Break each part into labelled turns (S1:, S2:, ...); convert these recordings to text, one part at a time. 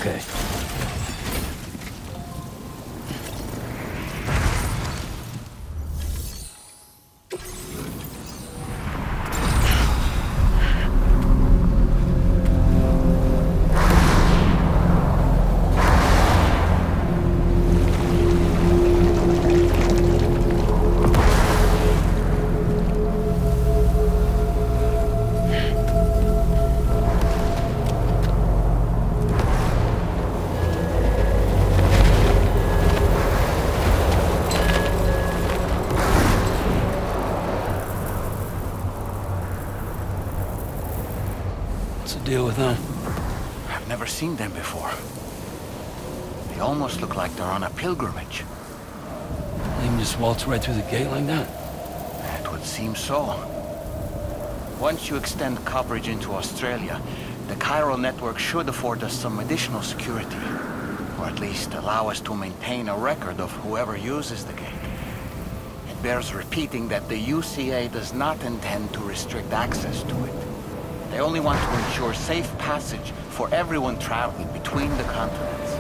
S1: Okay. What's the deal with them?
S2: I've never seen them before. They almost look like they're on a pilgrimage.
S1: They can just waltz right through the gate like that?
S2: It would seem so. Once you extend coverage into Australia, the chiral network should afford us some additional security. Or at least allow us to maintain a record of whoever uses the gate. It bears repeating that the UCA does not intend to restrict access to it. They only want to ensure safe passage for everyone traveling between the continents.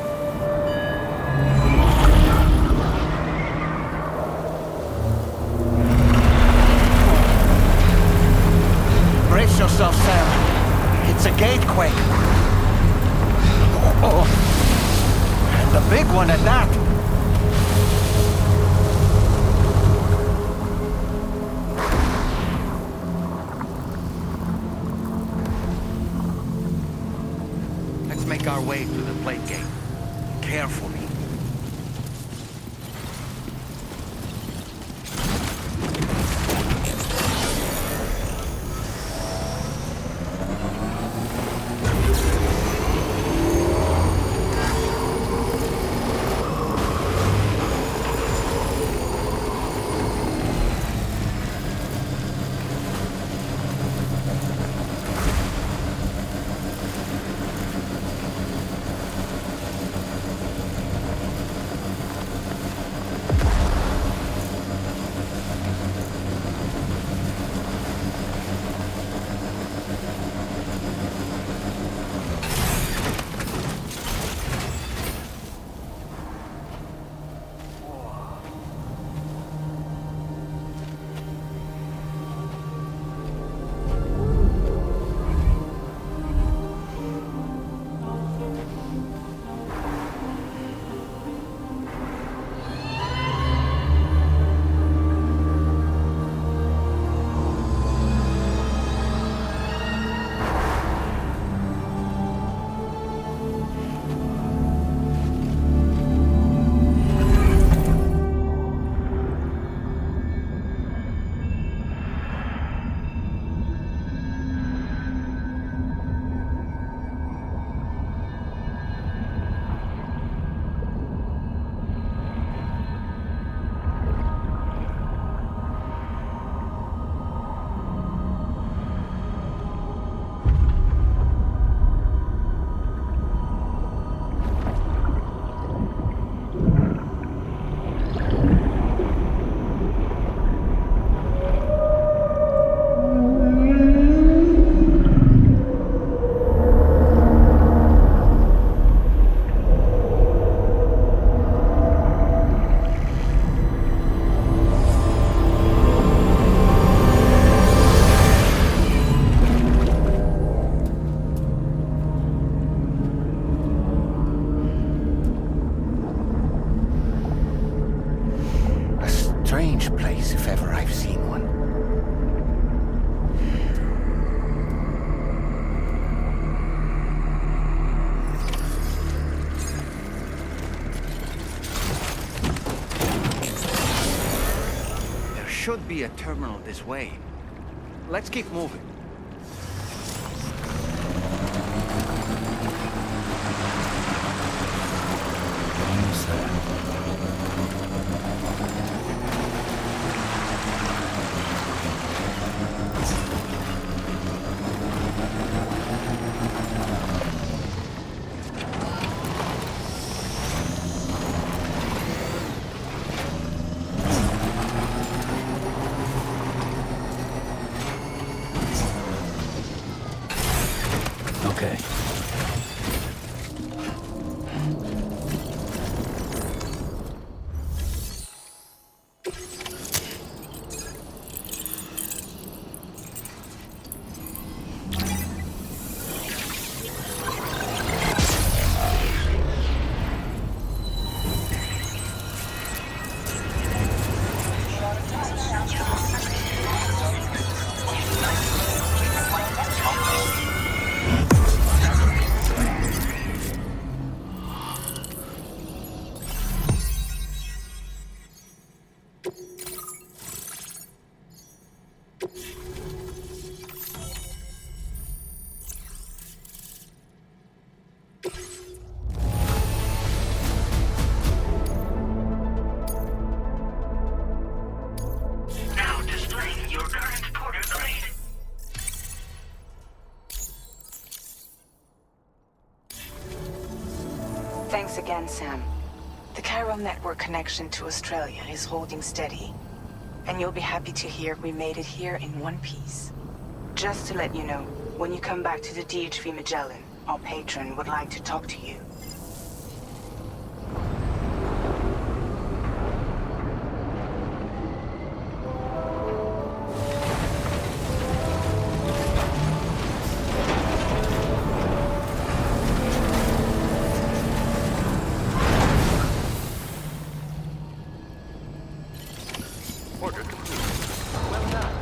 S2: Brace yourself, Sam. It's a gatequake. Oh, and a big one at that. Let's make our way to the plate gate. Carefully. Strange place if ever I've seen one. There should be a terminal this way. Let's keep moving.
S1: Almost there. Okay.
S3: Thanks again, Sam. The chiral network connection to Australia is holding steady. And you'll be happy to hear we made it here in one piece. Just to let you know, when you come back to the DHV Magellan, our patron would like to talk to you.
S2: Order complete. Well done.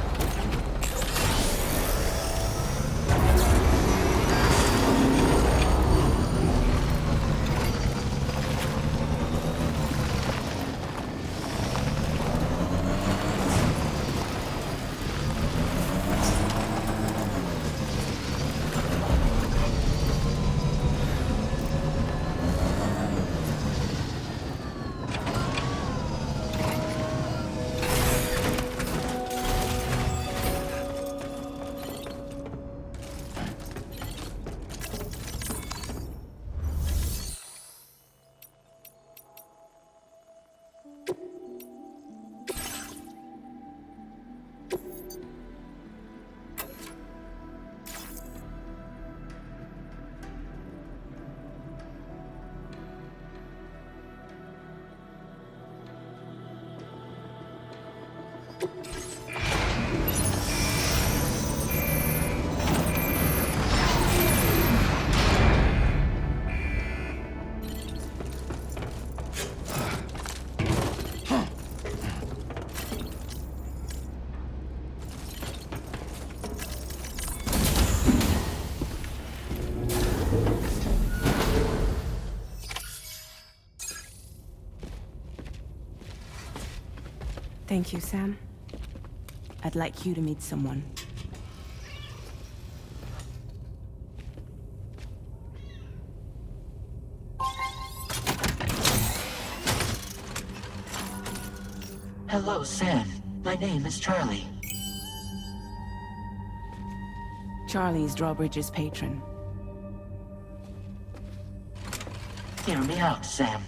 S3: Thank you, Sam. I'd like you to meet someone.
S4: Hello, Sam. My name is Charlie.
S3: Charlie's Drawbridge's patron.
S4: Hear me out, Sam.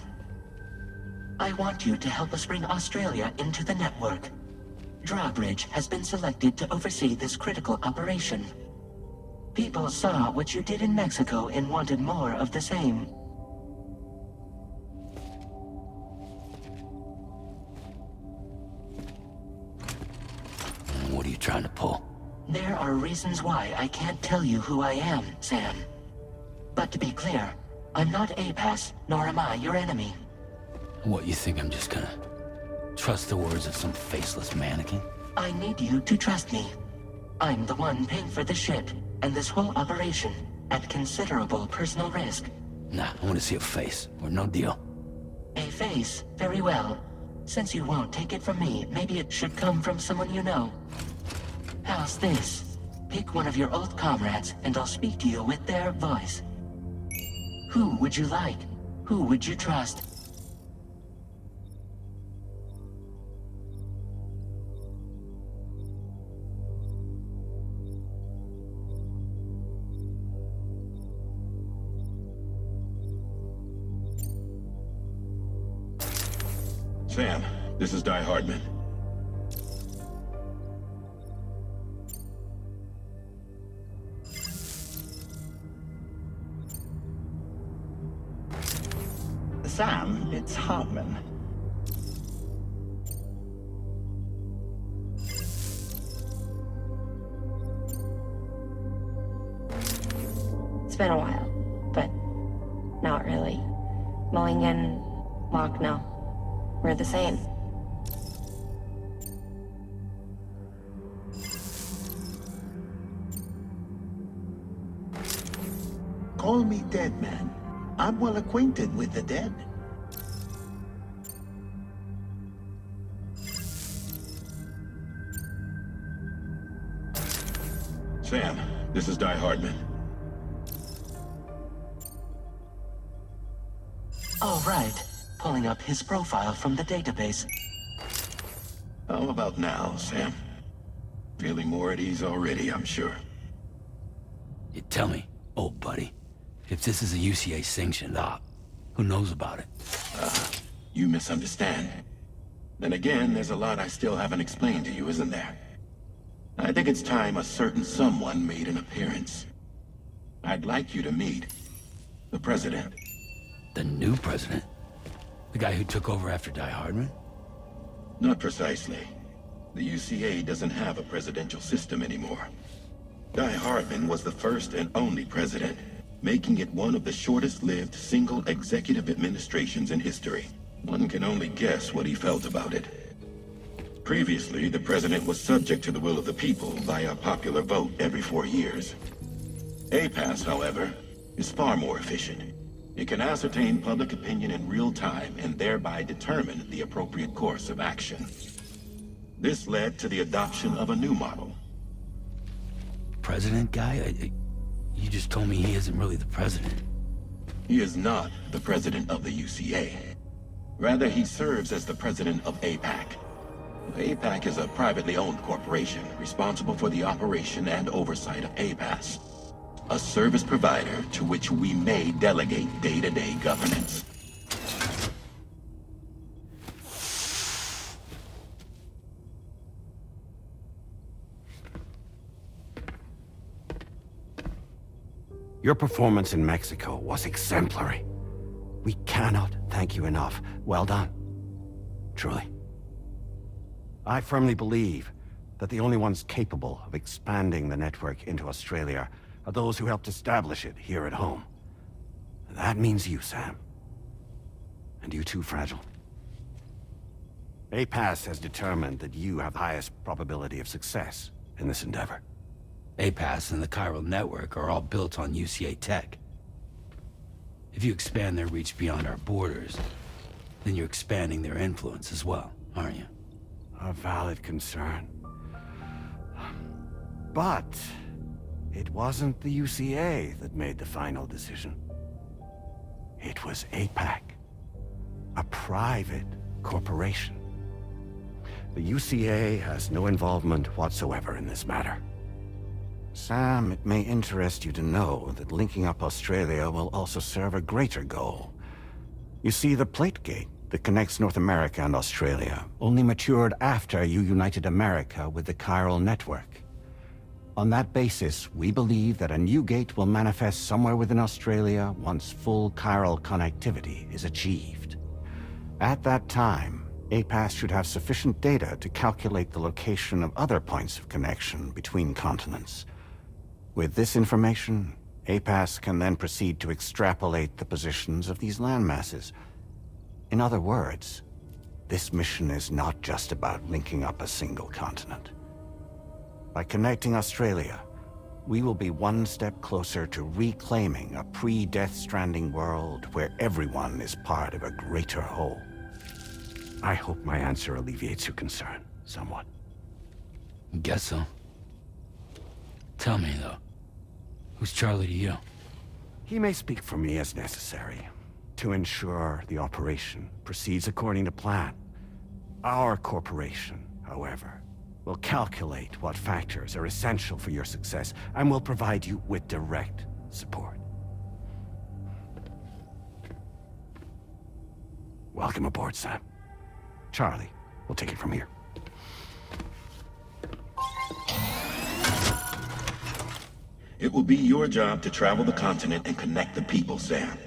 S4: I want you to help us bring Australia into the network. Drawbridge has been selected to oversee this critical operation. People saw what you did in Mexico and wanted more of the same.
S1: What are you trying to pull?
S4: There are reasons why I can't tell you who I am, Sam. But to be clear, I'm not APAS, nor am I your enemy.
S1: What, you think I'm just gonna trust the words of some faceless mannequin?
S4: I need you to trust me. I'm the one paying for the ship and this whole operation at considerable personal risk.
S1: Nah, I want to see a face, or no deal.
S4: A face? Very well. Since you won't take it from me, maybe it should come from someone you know. How's this? Pick one of your old comrades, and I'll speak to you with their voice. Who would you like? Who would you trust?
S5: Sam, this is Di Hardman.
S6: Sam, it's Hartman.
S7: It's been a while, but not really. Mulligan, Locke, no. We're the same.
S6: Call me dead man. I'm well acquainted with the dead.
S5: Sam, this is Di Hardman.
S4: All right. Pulling up his profile from the database.
S5: How about now, Sam? Feeling more at ease already, I'm sure.
S1: You tell me, old buddy, if this is a UCA-sanctioned op, Who knows about it?
S5: You misunderstand. Then again, there's a lot I still haven't explained to you, isn't there? I think it's time a certain someone made an appearance. I'd like you to meet the President.
S1: The new president? The guy who took over after Die Hardman?
S5: Not precisely. The UCA doesn't have a presidential system anymore. Die Hardman was the first and only president, making it one of the shortest-lived single executive administrations in history. One can only guess what he felt about it. Previously, the president was subject to the will of the people via popular vote every 4 years. APAS, however, is far more efficient. It can ascertain public opinion in real time and thereby determine the appropriate course of action. This led to the adoption of a new model.
S1: President guy? You just told me he isn't really the president.
S5: He is not the president of the UCA. Rather, he serves as the president of APAC. APAC is a privately owned corporation responsible for the operation and oversight of APAS, a service provider to which we may delegate day-to-day governance.
S8: Your performance in Mexico was exemplary. We cannot thank you enough. Well done. Truly. I firmly believe that the only ones capable of expanding the network into Australia are those who helped establish it here at home. That means you, Sam. And you too, Fragile. APAS has determined that you have the highest probability of success in this endeavor.
S1: APAS and the chiral network are all built on UCA tech. If you expand their reach beyond our borders, then you're expanding their influence as well, aren't you?
S8: A valid concern. But it wasn't the UCA that made the final decision. It was APAC, a private corporation. The UCA has no involvement whatsoever in this matter. Sam, it may interest you to know that linking up Australia will also serve a greater goal. You see, the plate gate that connects North America and Australia only matured after you united America with the chiral network. On that basis, we believe that a new gate will manifest somewhere within Australia once full chiral connectivity is achieved. At that time, APAS should have sufficient data to calculate the location of other points of connection between continents. With this information, APAS can then proceed to extrapolate the positions of these landmasses. In other words, this mission is not just about linking up a single continent. By connecting Australia, we will be one step closer to reclaiming a pre-Death Stranding world where everyone is part of a greater whole. I hope my answer alleviates your concern somewhat.
S1: Guess so. Tell me, though, who's Charlie to you?
S8: He may speak for me as necessary to ensure the operation proceeds according to plan. Our corporation, however, will calculate what factors are essential for your success and will provide you with direct support. Welcome aboard, Sam. Charlie, we'll take it from here.
S5: It will be your job to travel the continent and connect the people, Sam.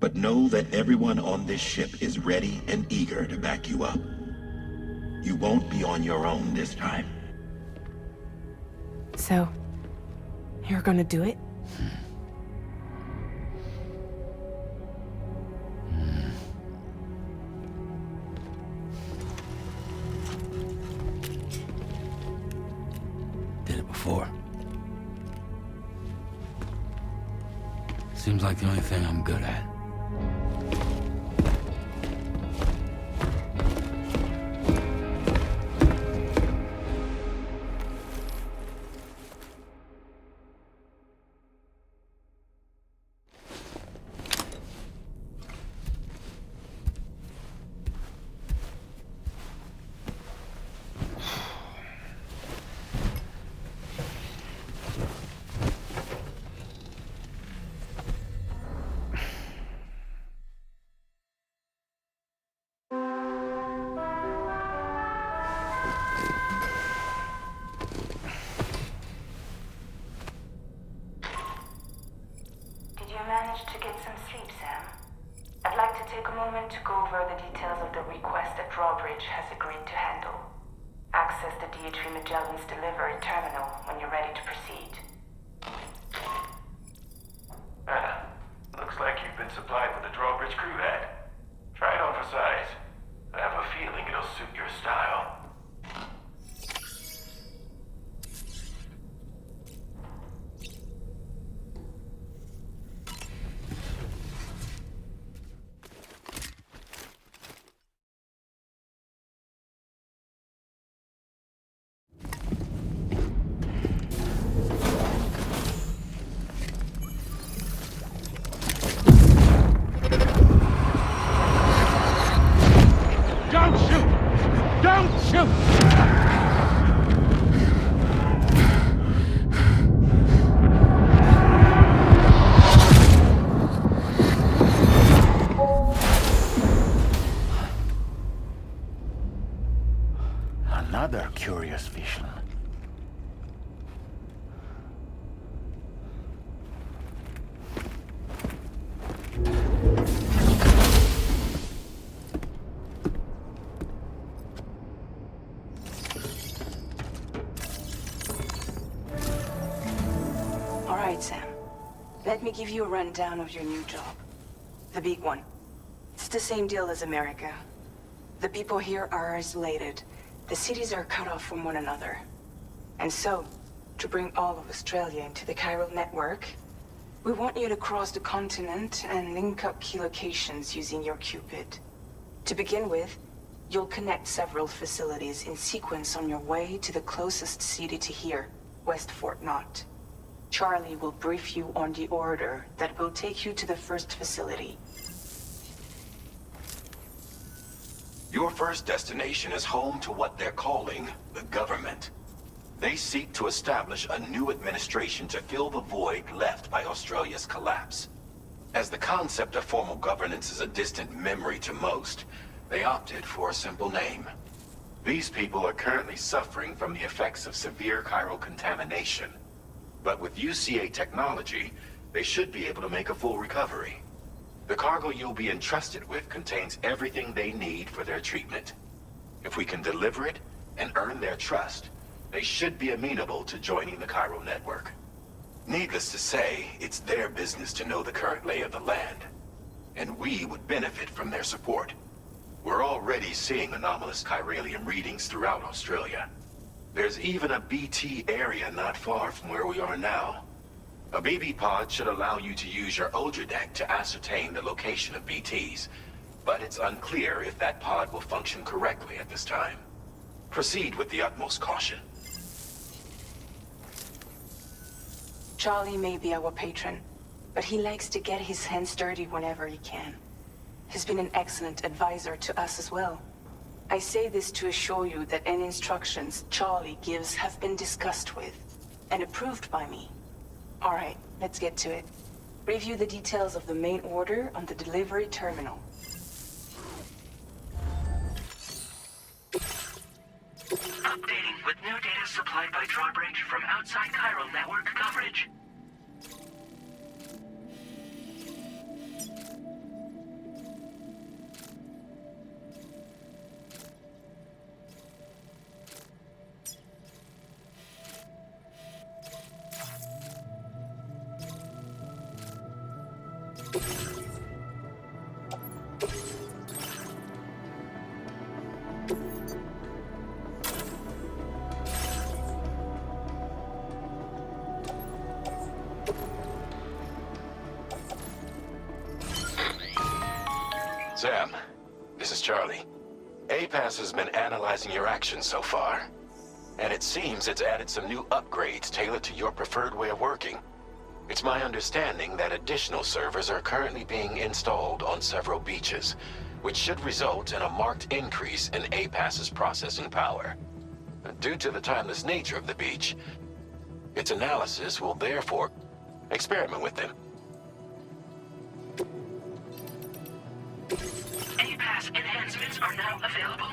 S5: But know that everyone on this ship is ready and eager to back you up. You won't be on your own this time.
S3: So, you're gonna do it?
S1: Did it before. Seems like the only thing I'm good at.
S3: managed to get some sleep, Sam? I'd like to take a moment to go over the details of the request that Drawbridge has agreed to handle. Access the DHV Magellan's delivery terminal when you're ready to proceed.
S9: Looks like you've been supplied with a Drawbridge crew hat. Try it on for size. I have a feeling it'll suit your style.
S1: Don't shoot! Don't shoot!
S2: Another curious vision.
S3: All right, Sam. Let me give you a rundown of your new job. The big one. It's the same deal as America. The people here are isolated. The cities are cut off from one another. And so, to bring all of Australia into the chiral network, we want you to cross the continent and link up key locations using your Cupid. To begin with, you'll connect several facilities in sequence on your way to the closest city to here, West Fort Knott. Charlie will brief you on the order that will take you to the first facility.
S5: Your first destination is home to what they're calling the government. They seek to establish a new administration to fill the void left by Australia's collapse. As the concept of formal governance is a distant memory to most, they opted for a simple name. These people are currently suffering from the effects of severe chiral contamination. But with UCA technology, they should be able to make a full recovery. The cargo you'll be entrusted with contains everything they need for their treatment. If we can deliver it and earn their trust, they should be amenable to joining the chiral network. Needless to say, it's their business to know the current lay of the land, and we would benefit from their support. We're already seeing anomalous chiralium readings throughout Australia. There's even a BT area not far from where we are now. A BB pod should allow you to use your Ultra deck to ascertain the location of BTs, but it's unclear if that pod will function correctly at this time. Proceed with the utmost caution.
S3: Charlie may be our patron, but he likes to get his hands dirty whenever he can. He's been an excellent advisor to us as well. I say this to assure you that any instructions Charlie gives have been discussed with and approved by me. All right, let's get to it. Review the details of the main order on the delivery terminal.
S4: Updating with new data supplied by Drawbridge from outside chiral network coverage.
S5: Sam, this is Charlie. APAS has been analyzing your actions so far, and it seems it's added some new upgrades tailored to your preferred way of working. It's my understanding that additional servers are currently being installed on several beaches, which should result in a marked increase in APAS's processing power. Due to the timeless nature of the beach, its analysis will therefore experiment with them.
S4: APAS enhancements are now available.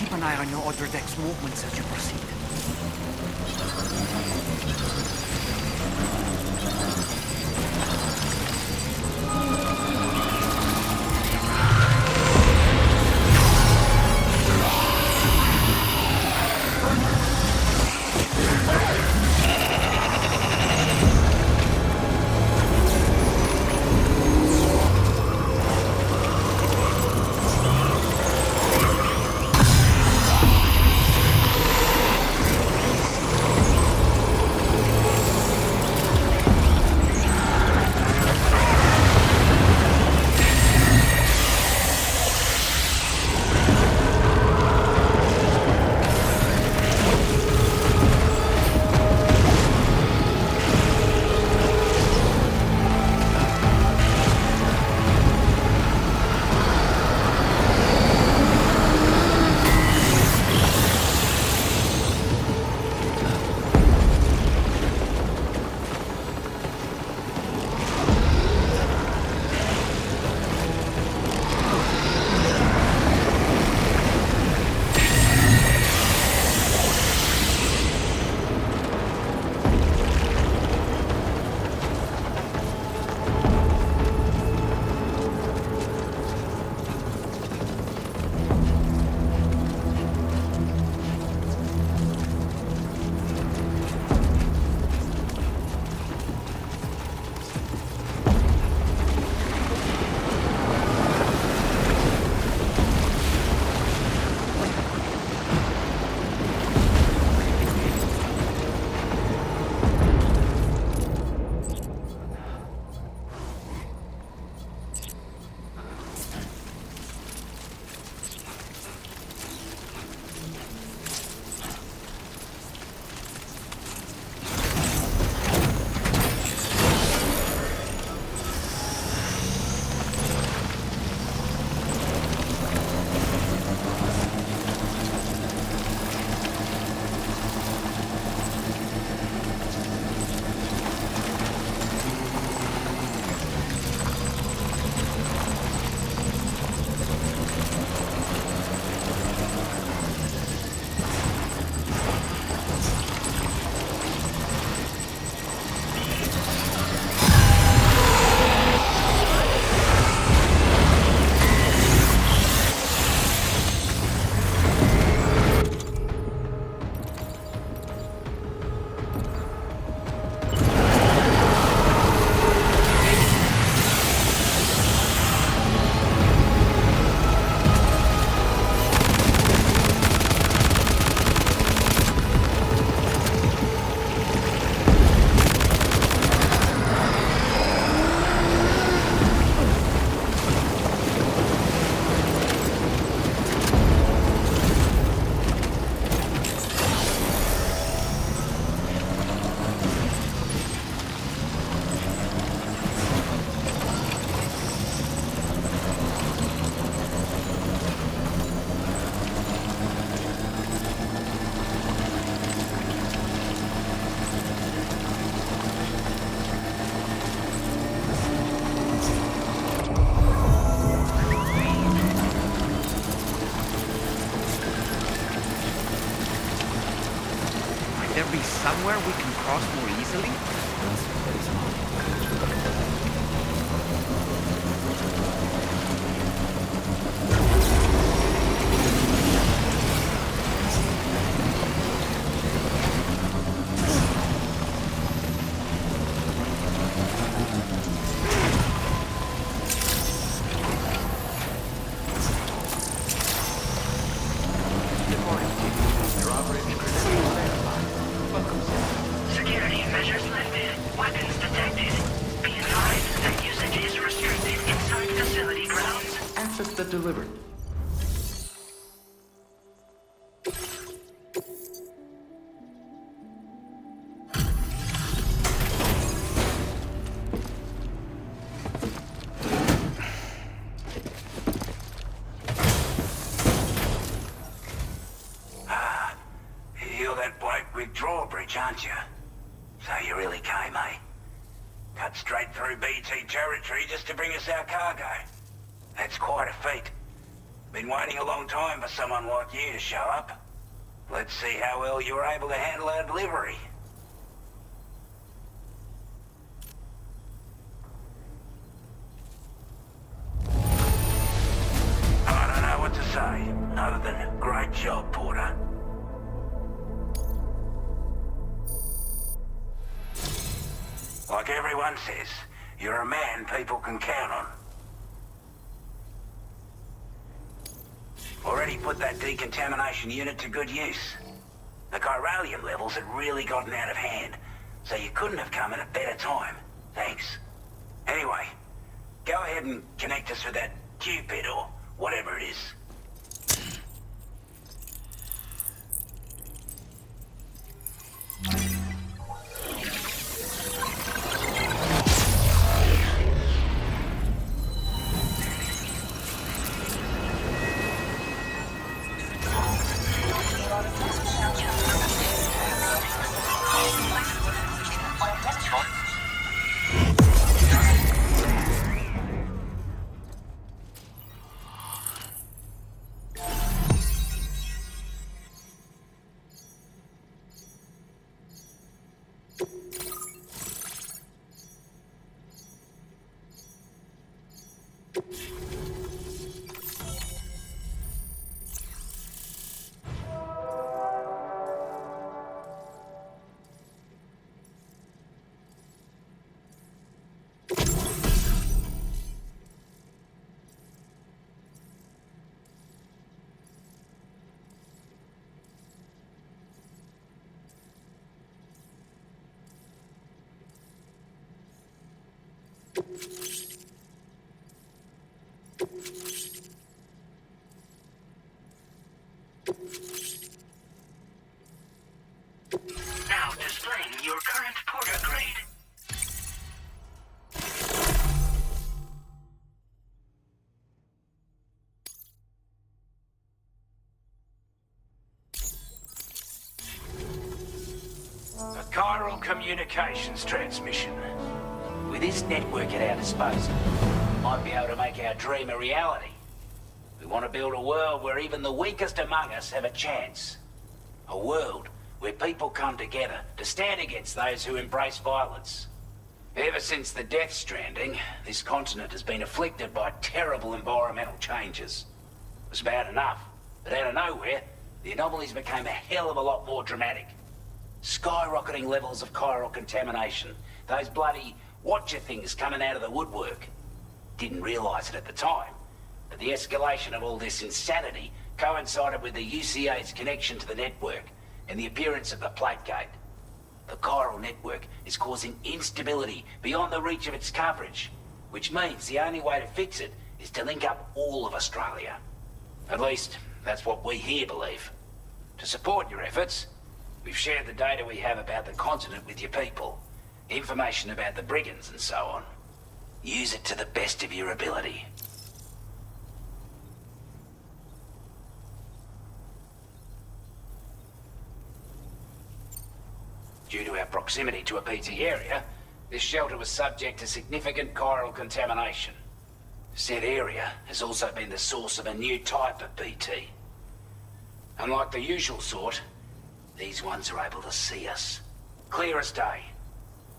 S10: Keep an eye on your other deck's movements as you proceed. somewhere we can cross more easily?
S11: Security measures lifted. Weapons detected. Be advised that usage is restricted inside facility grounds.
S12: Access the delivery.
S13: You're that bloke with drawbridge, aren't you? So you really came, eh? Cut straight through BT territory just to bring us our cargo. That's quite a feat. Been waiting a long time for someone like you to show up. Let's see how well you were able to handle our delivery. I don't know what to say, other than great job, Porter. Like everyone says, you're a man people can count on. Already put that decontamination unit to good use. The chiralium levels had really gotten out of hand, so you couldn't have come at a better time. Thanks. Anyway, go ahead and connect us with that Cupid or whatever it is.
S11: Now displaying your current Porter grade.
S13: A chiral communications transmission. With this network at our disposal, we might be able to make our dream a reality. We want to build a world where even the weakest among us have a chance. A world where people come together to stand against those who embrace violence. Ever since the Death Stranding, this continent has been afflicted by terrible environmental changes. It was bad enough, but out of nowhere, the anomalies became a hell of a lot more dramatic. Skyrocketing levels of chiral contamination, those bloody watcher things coming out of the woodwork. Didn't realize it at the time, but the escalation of all this insanity coincided with the UCA's connection to the network and the appearance of the plate gate. The chiral network is causing instability beyond the reach of its coverage, which means the only way to fix it is to link up all of Australia. At least, that's what we here believe. To support your efforts, we've shared the data we have about the continent with your people, information about the brigands and so on. Use it to the best of your ability. Due to our proximity to a BT area, this shelter was subject to significant chiral contamination. Said area has also been the source of a new type of BT. Unlike the usual sort, these ones are able to see us. Clear as day.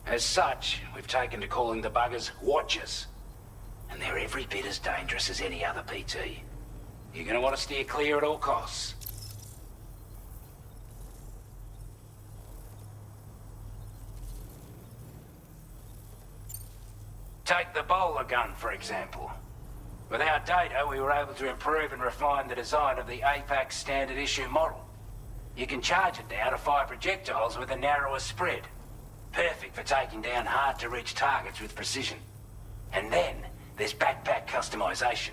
S13: As such, we've taken to calling the buggers Watchers. And they're every bit as dangerous as any other PT. You're gonna want to steer clear at all costs. Take the bowler gun, for example. With our data, we were able to improve and refine the design of the APAC standard issue model. You can charge it now to fire projectiles with a narrower spread. Perfect for taking down hard-to-reach targets with precision. And then, there's backpack customization.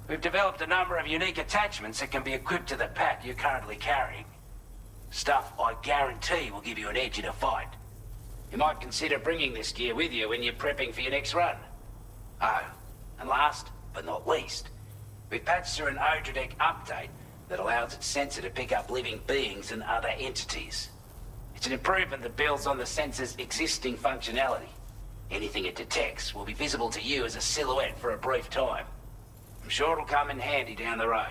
S13: We've developed a number of unique attachments that can be equipped to the pack you're currently carrying. Stuff I guarantee will give you an edge in a fight. You might consider bringing this gear with you when you're prepping for your next run. Oh, and last but not least, we've patched through an Odradek update that allows its sensor to pick up living beings and other entities. It's an improvement that builds on the sensor's existing functionality. Anything it detects will be visible to you as a silhouette for a brief time. I'm sure it'll come in handy down the road.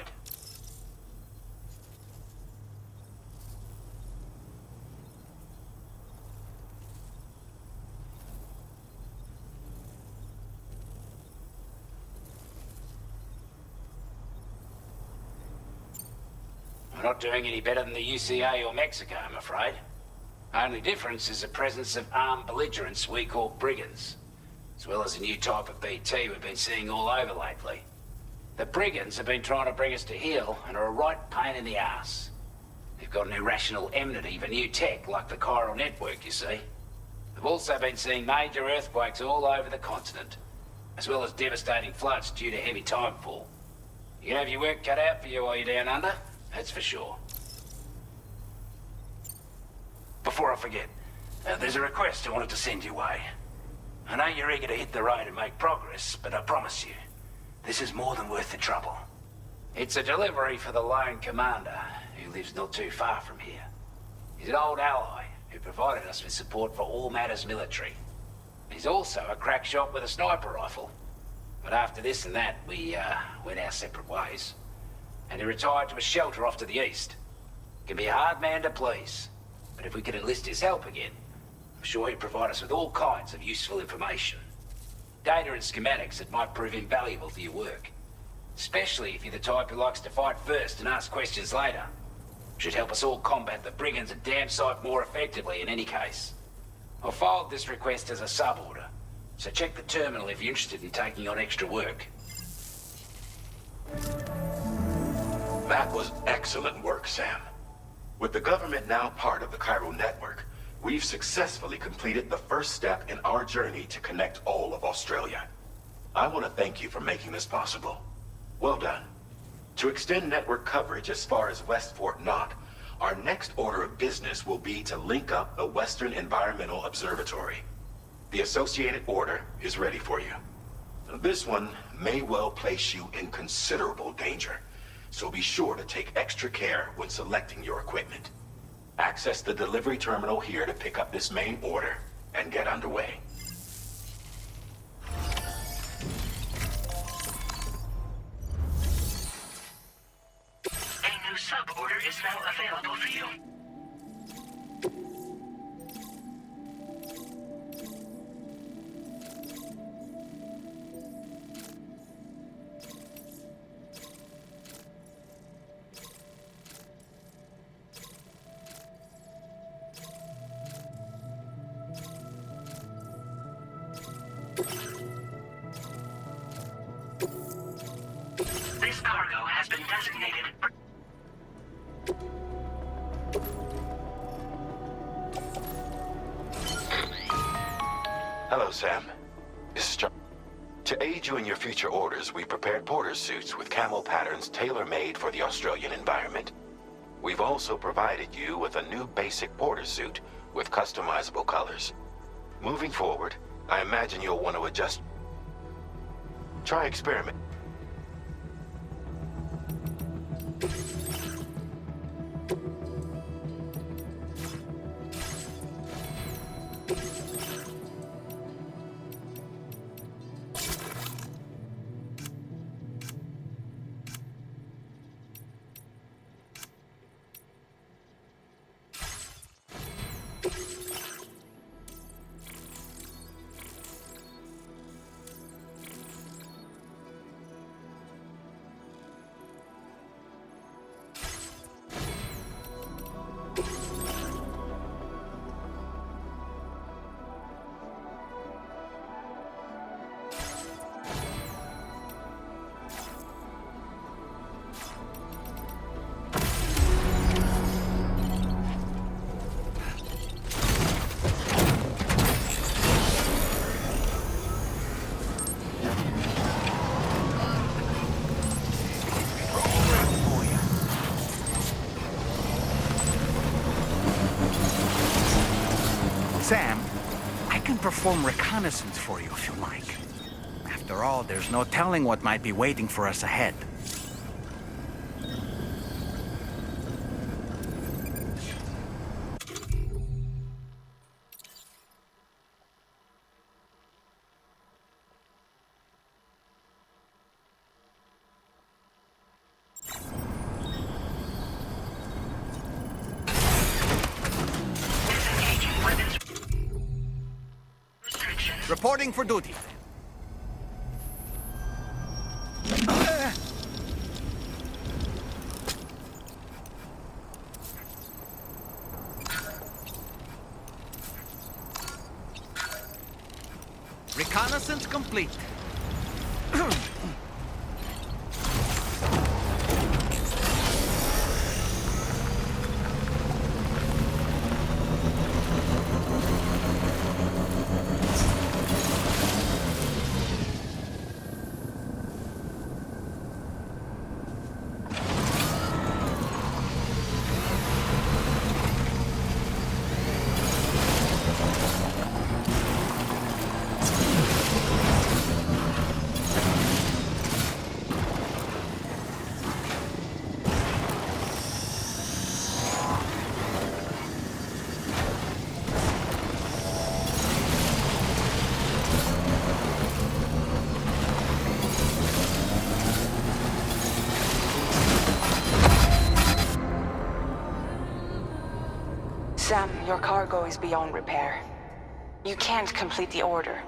S13: We're not doing any better than the UCA or Mexico, I'm afraid. Only difference is the presence of armed belligerents we call brigands, as well as a new type of BT we've been seeing all over lately. The brigands have been trying to bring us to heel and are a right pain in the ass. They've got an irrational enmity for new tech like the chiral network, you see. We've also been seeing major earthquakes all over the continent, as well as devastating floods due to heavy timefall. You can have your work cut out for you while you're down under, that's for sure. Before I forget, there's a request I wanted to send your way. I know you're eager to hit the road and make progress, but I promise you, this is more than worth the trouble. It's a delivery for the lone commander, who lives not too far from here. He's an old ally who provided us with support for all matters military. He's also a crack shot with a sniper rifle. But after this and that, we went our separate ways. And he retired to a shelter off to the east. Can be a hard man to please, but if we could enlist his help again, I'm sure he'd provide us with all kinds of useful information. Data and schematics that might prove invaluable to your work. Especially if you're the type who likes to fight first and ask questions later. Should help us all combat the brigands a damn sight more effectively in any case. I've filed this request as a sub-order, so check the terminal if you're interested in taking on extra work.
S12: That was excellent work, Sam. With the government now part of the chiral network, we've successfully completed the first step in our journey to connect all of Australia. I want to thank you for making this possible. Well done. To extend network coverage as far as West Fort Knott, our next order of business will be to link up the Western Environmental Observatory. The associated order is ready for you. This one may well place you in considerable danger, so be sure to take extra care when selecting your equipment. Access the delivery terminal here to pick up this main order and get underway.
S11: A new sub-order is now available for you. This cargo has been designated.
S12: Hello, Sam. This is John. To aid you in your future orders, we prepared porter suits with camo patterns tailor-made for the Australian environment. We've also provided you with a new basic porter suit with customizable colors. Moving forward, I imagine you'll want to adjust. Try experiment.
S2: perform reconnaissance for you if you like. After all, there's no telling what might be waiting for us ahead. Reporting for duty. Reconnaissance complete.
S3: Sam, your cargo is beyond repair. You can't complete the order.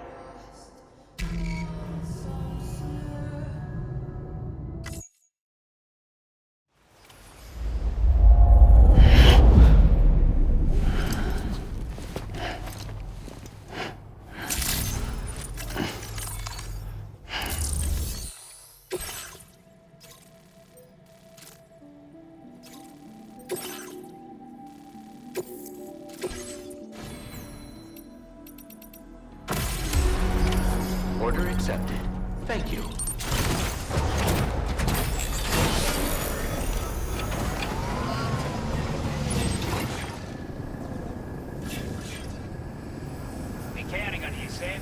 S10: Order accepted. Thank you.
S13: We're counting on you, Sam.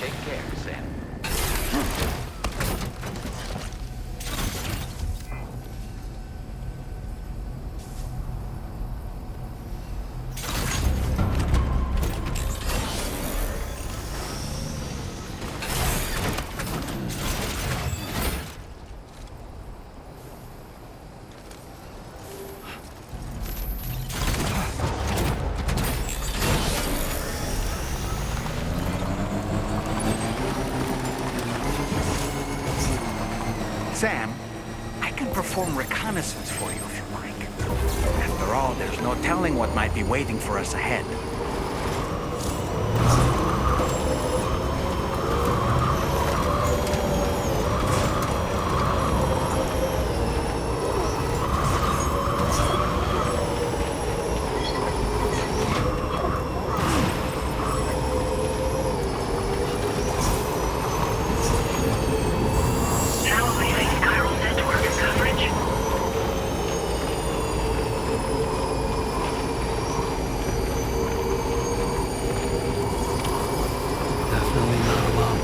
S10: Take care, Sam.
S2: Sam, I can perform reconnaissance for you if you like. After all, there's no telling what might be waiting for us ahead.
S11: Now leaving chiral network coverage.
S1: Definitely not alone.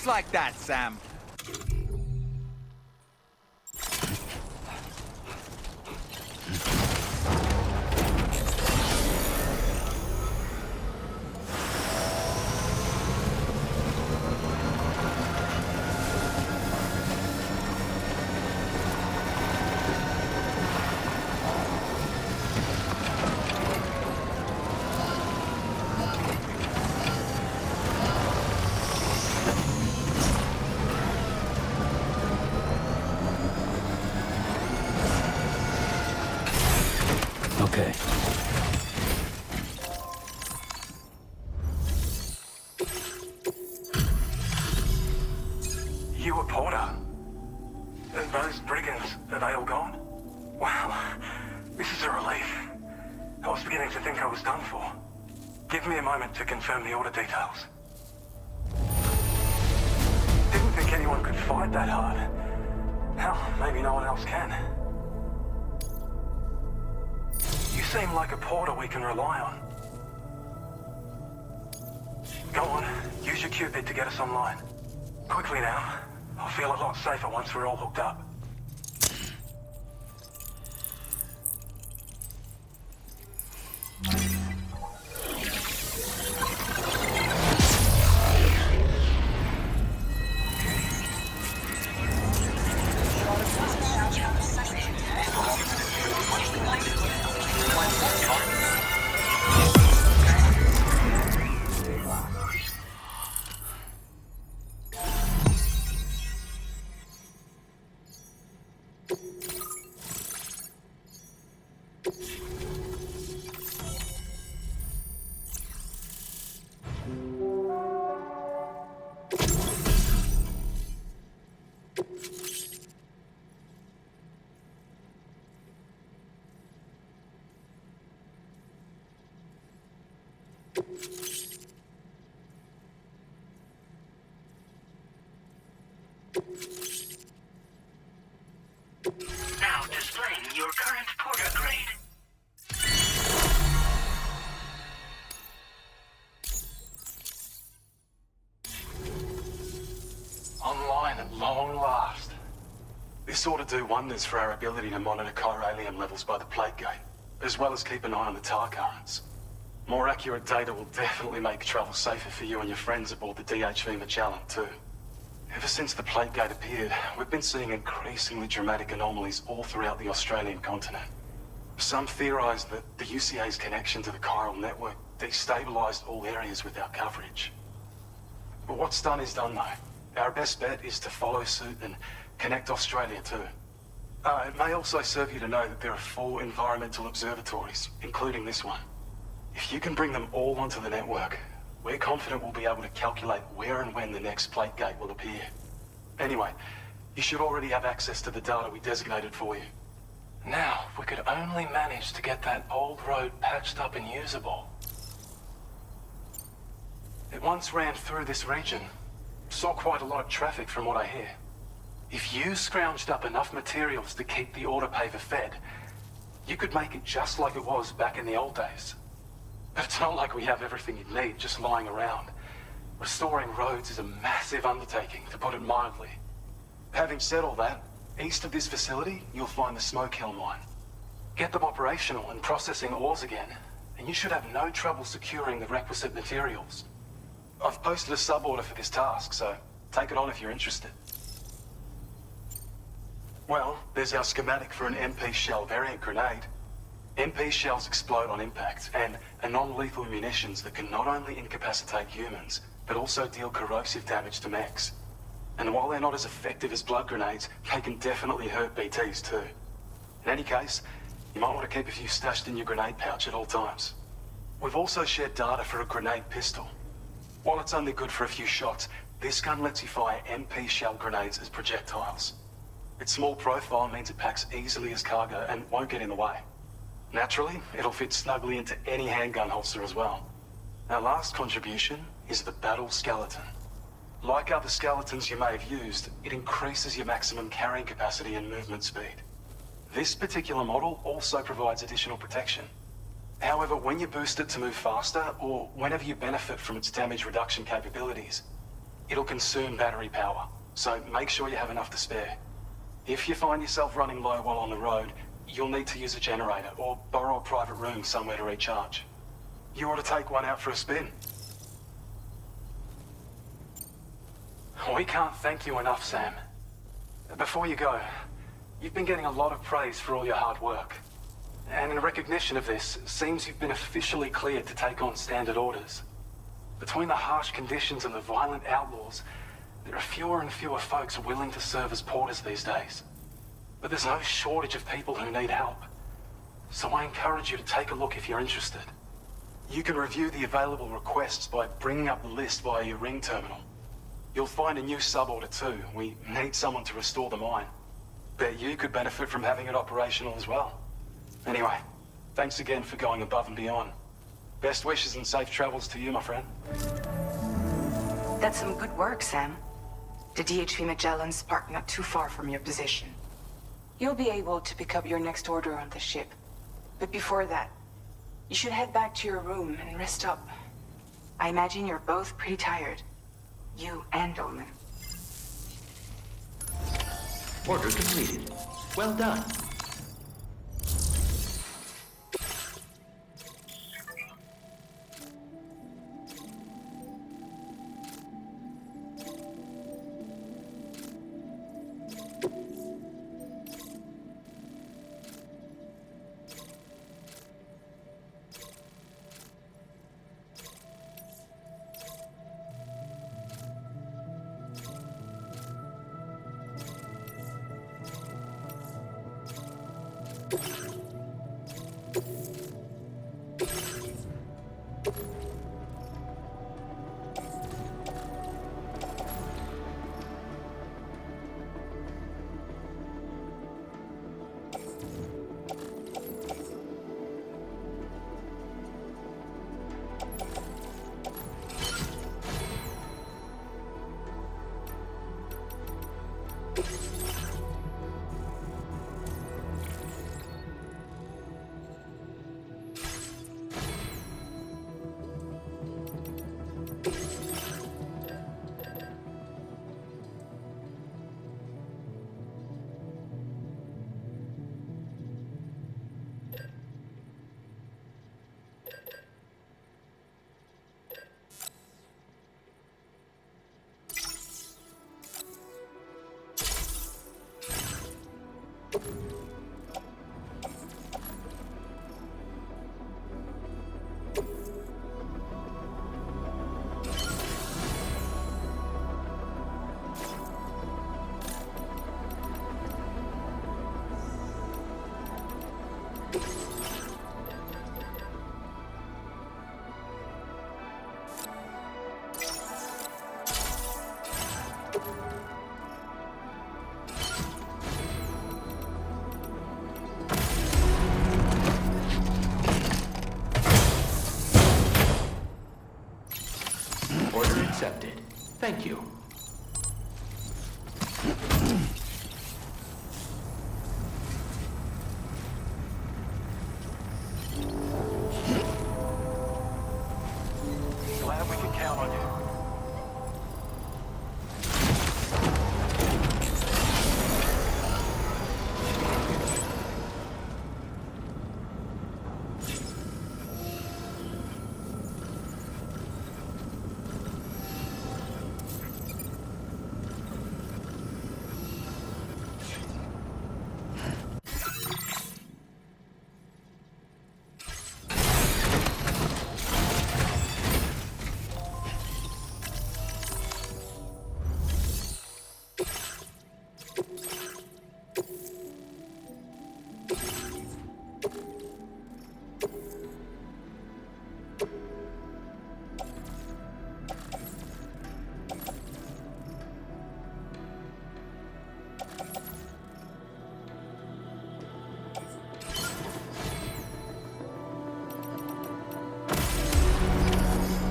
S14: like that, Sam.
S1: Okay.
S9: You a Porter? And those brigands, are they all gone? Wow, this is a relief. I was beginning to think I was done for. Give me a moment to confirm the order details. Didn't think anyone could fight that hard. Hell, maybe no one else can. You seem like a porter we can rely on. Go on, use your Cupid to get us online. Quickly now. I'll feel a lot safer once we're all hooked up.
S11: Now displaying your current porter grade.
S9: Online at long last. This ought to do wonders for our ability to monitor chiralium levels by the plate gate, as well as keep an eye on the tar currents. More accurate data will definitely make travel safer for you and your friends aboard the DHV Magellan, too. Ever since the plate gate appeared, we've been seeing increasingly dramatic anomalies all throughout the Australian continent. Some theorize that the UCA's connection to the chiral network destabilized all areas without coverage. But what's done is done, though. Our best bet is to follow suit and connect Australia, too. It may also serve you to know that there are 4 environmental observatories, including this one. If you can bring them all onto the network, we're confident we'll be able to calculate where and when the next plate gate will appear. Anyway, you should already have access to the data we designated for you. Now, if we could only manage to get that old road patched up and usable. It once ran through this region. Saw quite a lot of traffic from what I hear. If you scrounged up enough materials to keep the autopaver fed, you could make it just like it was back in the old days. But it's not like we have everything you need just lying around. Restoring roads is a massive undertaking, to put it mildly. Having said all that, east of this facility, you'll find the Smoke Hill mine. Get them operational and processing ores again, and you should have no trouble securing the requisite materials. I've posted a sub-order for this task, so take it on if you're interested. Well, there's our schematic for an MP shell variant grenade. MP shells explode on impact, and are non-lethal munitions that can not only incapacitate humans, but also deal corrosive damage to mechs. And while they're not as effective as blood grenades, they can definitely hurt BTs too. In any case, you might want to keep a few stashed in your grenade pouch at all times. We've also shared data for a grenade pistol. While it's only good for a few shots, this gun lets you fire MP shell grenades as projectiles. Its small profile means it packs easily as cargo and won't get in the way. Naturally, it'll fit snugly into any handgun holster as well. Our last contribution is the Battle Skeleton. Like other skeletons you may have used, it increases your maximum carrying capacity and movement speed. This particular model also provides additional protection. However, when you boost it to move faster, or whenever you benefit from its damage reduction capabilities, it'll consume battery power, so make sure you have enough to spare. If you find yourself running low while on the road, you'll need to use a generator or borrow a private room somewhere to recharge. You ought to take one out for a spin. We can't thank you enough, Sam. Before you go, you've been getting a lot of praise for all your hard work. And in recognition of this, it seems you've been officially cleared to take on standard orders. Between the harsh conditions and the violent outlaws, there are fewer and fewer folks willing to serve as porters these days. But there's no shortage of people who need help. So I encourage you to take a look if you're interested. You can review the available requests by bringing up the list via your ring terminal. You'll find a new sub-order too. We need someone to restore the mine. Bet you could benefit from having it operational as well. Anyway, thanks again for going above and beyond. Best wishes and safe travels to you, my friend.
S3: That's some good work, Sam. The DHV Magellan's parked not too far from your position. You'll be able to pick up your next order on the ship. But before that, you should head back to your room and rest up. I imagine you're both pretty tired. You and Olin.
S10: Order completed. Well done. Order accepted. Thank you.
S9: Glad we could count on you.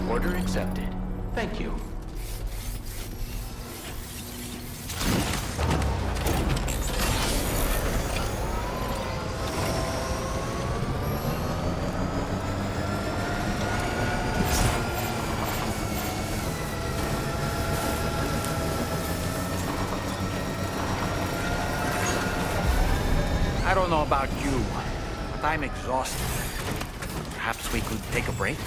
S10: Order accepted. Thank you.
S2: know about you, but I'm exhausted. Perhaps we could take a break?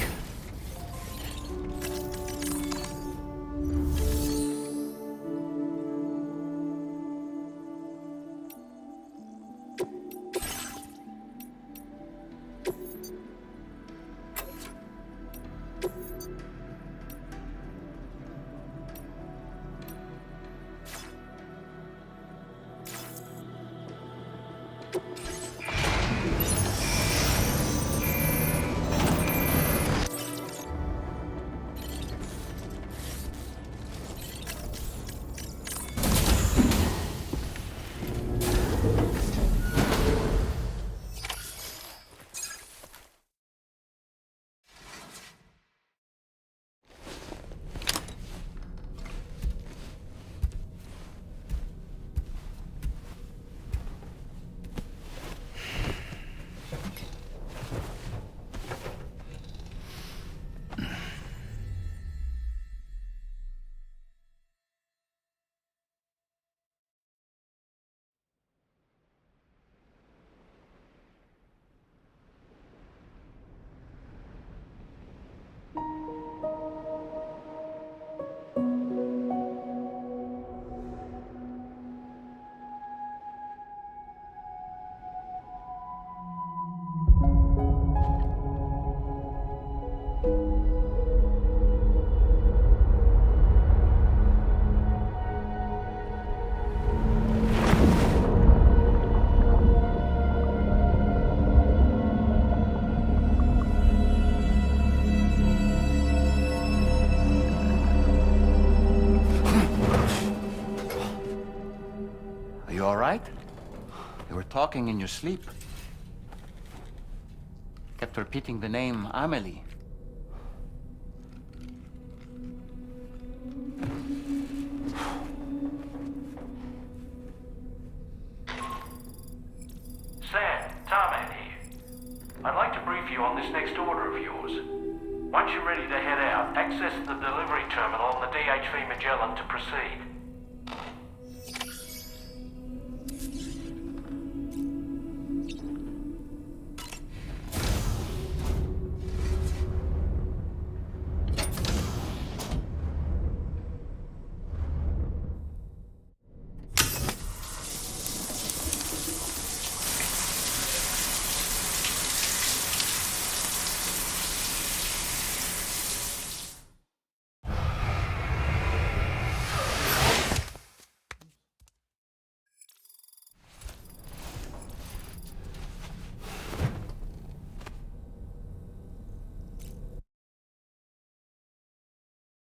S2: You all right? You were talking in your sleep. Kept repeating the name Amelie.
S14: Sam, Tarman here. I'd like to brief you on this next order of yours. Once you're ready to head out, access the delivery terminal on the DHV Magellan to proceed.